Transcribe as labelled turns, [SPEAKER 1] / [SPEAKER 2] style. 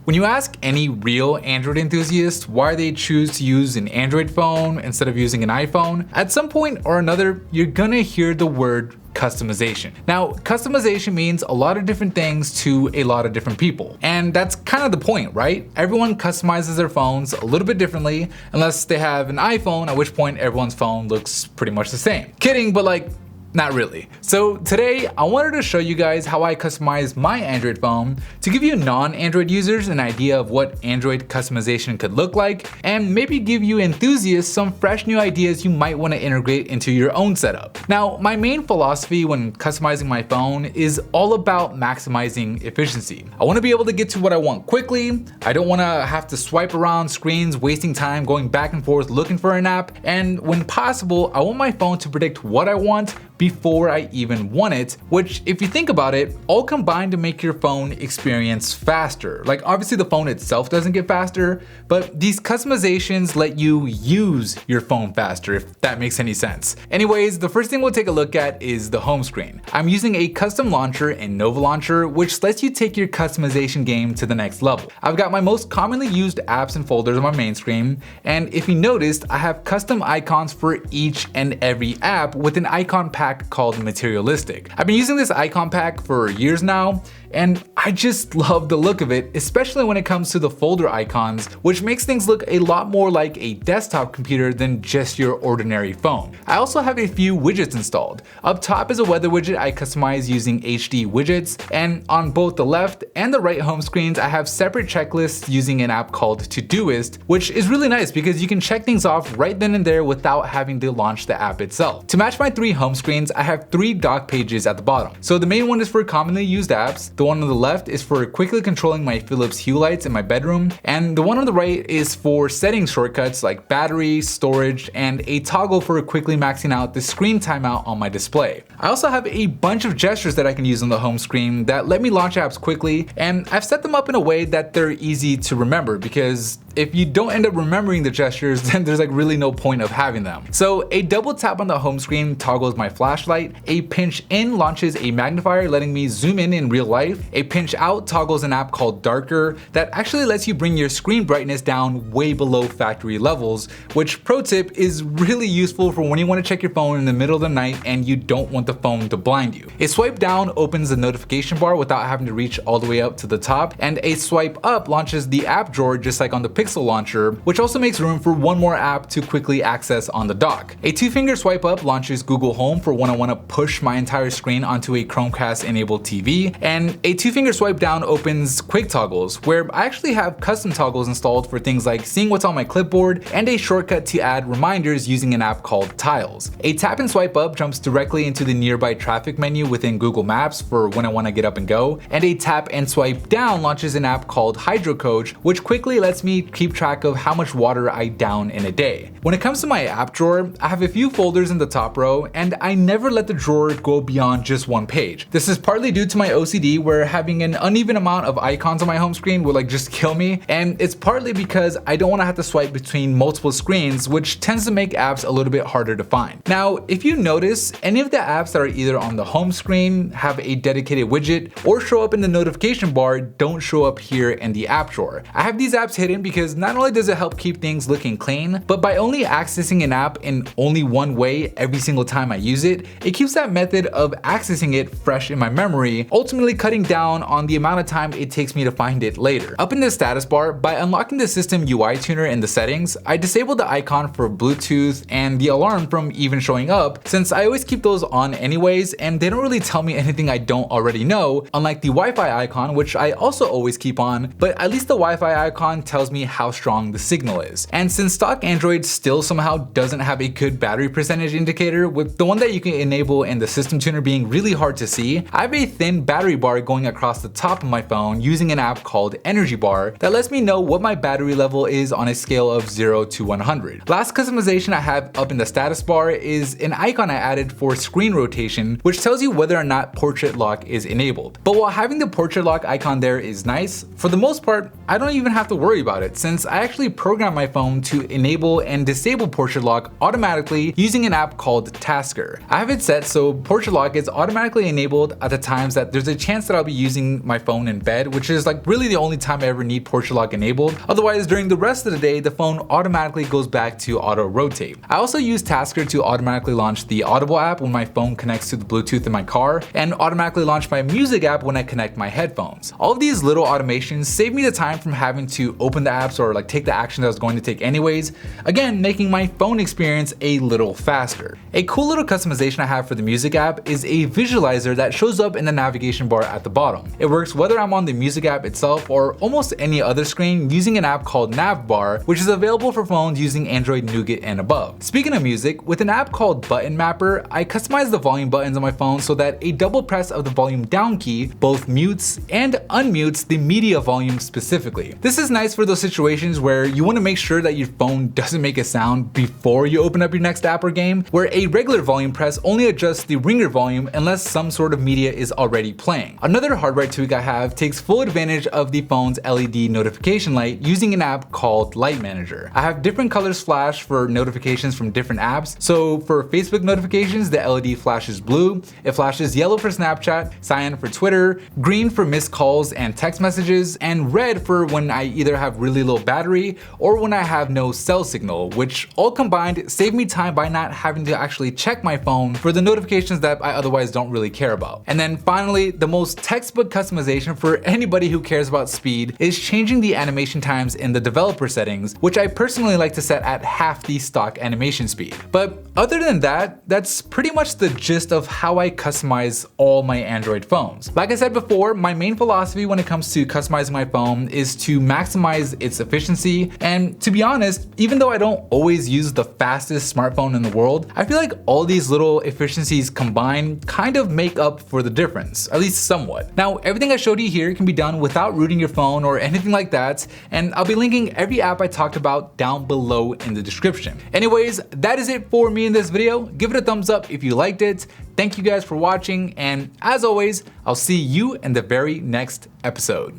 [SPEAKER 1] When you ask any real Android enthusiast why they choose to use an Android phone instead of using an iPhone, at some point or another, you're gonna hear the word customization. Now, customization means a lot of different things to a lot of different people. And that's kind of the point, right? Everyone customizes their phones a little bit differently, unless they have an iPhone, at which point everyone's phone looks pretty much the same. Kidding, but like, not really. So today, I wanted to show you guys how I customize my Android phone to give you non-Android users an idea of what Android customization could look like, and maybe give you enthusiasts some fresh new ideas you might want to integrate into your own setup. Now, my main philosophy when customizing my phone is all about maximizing efficiency. I want to be able to get to what I want quickly. I don't want to have to swipe around screens, wasting time going back and forth looking for an app, and when possible, I want my phone to predict what I want before I even want it, which if you think about it, all combined to make your phone experience faster. Like obviously the phone itself doesn't get faster, but these customizations let you use your phone faster, if that makes any sense. Anyways, the first thing we'll take a look at is the home screen. I'm using a custom launcher in Nova Launcher, which lets you take your customization game to the next level. I've got my most commonly used apps and folders on my main screen, and if you noticed, I have custom icons for each and every app with an icon pack called Materialistic. I've been using this icon pack for years now, and I just love the look of it, especially when it comes to the folder icons, which makes things look a lot more like a desktop computer than just your ordinary phone. I also have a few widgets installed. Up top is a weather widget I customize using HD widgets, and on both the left and the right home screens, I have separate checklists using an app called Todoist, which is really nice because you can check things off right then and there without having to launch the app itself. To match my three home screens, I have three dock pages at the bottom. So the main one is for commonly used apps, the one on the left is for quickly controlling my Philips Hue lights in my bedroom, and the one on the right is for setting shortcuts like battery, storage, and a toggle for quickly maxing out the screen timeout on my display. I also have a bunch of gestures that I can use on the home screen that let me launch apps quickly, and I've set them up in a way that they're easy to remember, because if you don't end up remembering the gestures, then there's like really no point of having them. So a double tap on the home screen toggles my flashlight, a pinch in launches a magnifier letting me zoom in real life, a pinch out toggles an app called Darker that actually lets you bring your screen brightness down way below factory levels, which pro tip is really useful for when you want to check your phone in the middle of the night and you don't want the phone to blind you. A swipe down opens the notification bar without having to reach all the way up to the top, and a swipe up launches the app drawer just like on the Pixel launcher, which also makes room for one more app to quickly access on the dock. A two-finger swipe up launches Google Home for when I want to push my entire screen onto a Chromecast enabled TV, and a two-finger swipe down opens quick toggles, where I actually have custom toggles installed for things like seeing what's on my clipboard and a shortcut to add reminders using an app called Tiles. A tap and swipe up jumps directly into the nearby traffic menu within Google Maps for when I want to get up and go, and a tap and swipe down launches an app called Hydro Coach, which quickly lets me keep track of how much water I down in a day. When it comes to my app drawer, I have a few folders in the top row, and I never let the drawer go beyond just one page. This is partly due to my OCD, where having an uneven amount of icons on my home screen will like just kill me, and it's partly because I don't want to have to swipe between multiple screens, which tends to make apps a little bit harder to find. Now, if you notice, any of the apps that are either on the home screen, have a dedicated widget, or show up in the notification bar don't show up here in the app drawer. I have these apps hidden because not only does it help keep things looking clean, but by only accessing an app in only one way every single time I use it, it keeps that method of accessing it fresh in my memory, ultimately cutting down on the amount of time it takes me to find it later. Up in the status bar, by unlocking the system UI tuner in the settings, I disabled the icon for Bluetooth and the alarm from even showing up, since I always keep those on anyways, and they don't really tell me anything I don't already know, unlike the Wi-Fi icon, which I also always keep on, but at least the Wi-Fi icon tells me how strong the signal is. And since stock Android still somehow doesn't have a good battery percentage indicator, with the one that you can enable in the system tuner being really hard to see, I have a thin battery bar going across the top of my phone using an app called Energy Bar that lets me know what my battery level is on a scale of 0 to 100. Last customization I have up in the status bar is an icon I added for screen rotation, which tells you whether or not portrait lock is enabled. But while having the portrait lock icon there is nice, for the most part, I don't even have to worry about it, since I actually programmed my phone to enable and disable portrait lock automatically using an app called Tasker. I have it set so portrait lock is automatically enabled at the times that there's a chance that that I'll be using my phone in bed, which is like really the only time I ever need portrait lock enabled. Otherwise, during the rest of the day, the phone automatically goes back to auto rotate. I also use Tasker to automatically launch the Audible app when my phone connects to the Bluetooth in my car, and automatically launch my music app when I connect my headphones. All of these little automations save me the time from having to open the apps or like take the action that I was going to take anyways, again making my phone experience a little faster. A cool little customization I have for the music app is a visualizer that shows up in the navigation bar at the bottom. It works whether I'm on the music app itself or almost any other screen using an app called Navbar, which is available for phones using Android Nougat and above. Speaking of music, with an app called Button Mapper, I customize the volume buttons on my phone so that a double press of the volume down key both mutes and unmutes the media volume specifically. This is nice for those situations where you want to make sure that your phone doesn't make a sound before you open up your next app or game, where a regular volume press only adjusts the ringer volume unless some sort of media is already playing. Another hardware tweak I have takes full advantage of the phone's LED notification light using an app called Light Manager. I have different colors flash for notifications from different apps. So for Facebook notifications, the LED flashes blue, it flashes yellow for Snapchat, cyan for Twitter, green for missed calls and text messages, and red for when I either have really low battery or when I have no cell signal, which all combined save me time by not having to actually check my phone for the notifications that I otherwise don't really care about. And then finally, the most textbook customization for anybody who cares about speed is changing the animation times in the developer settings, which I personally like to set at half the stock animation speed. But other than that, that's pretty much the gist of how I customize all my Android phones. Like I said before, my main philosophy when it comes to customizing my phone is to maximize its efficiency, and to be honest, even though I don't always use the fastest smartphone in the world, I feel like all these little efficiencies combined kind of make up for the difference, at least somewhat. Now, everything I showed you here can be done without rooting your phone or anything like that, and I'll be linking every app I talked about down below in the description. Anyways, that is it for me in this video. Give it a thumbs up if you liked it. Thank you guys for watching, and as always, I'll see you in the very next episode.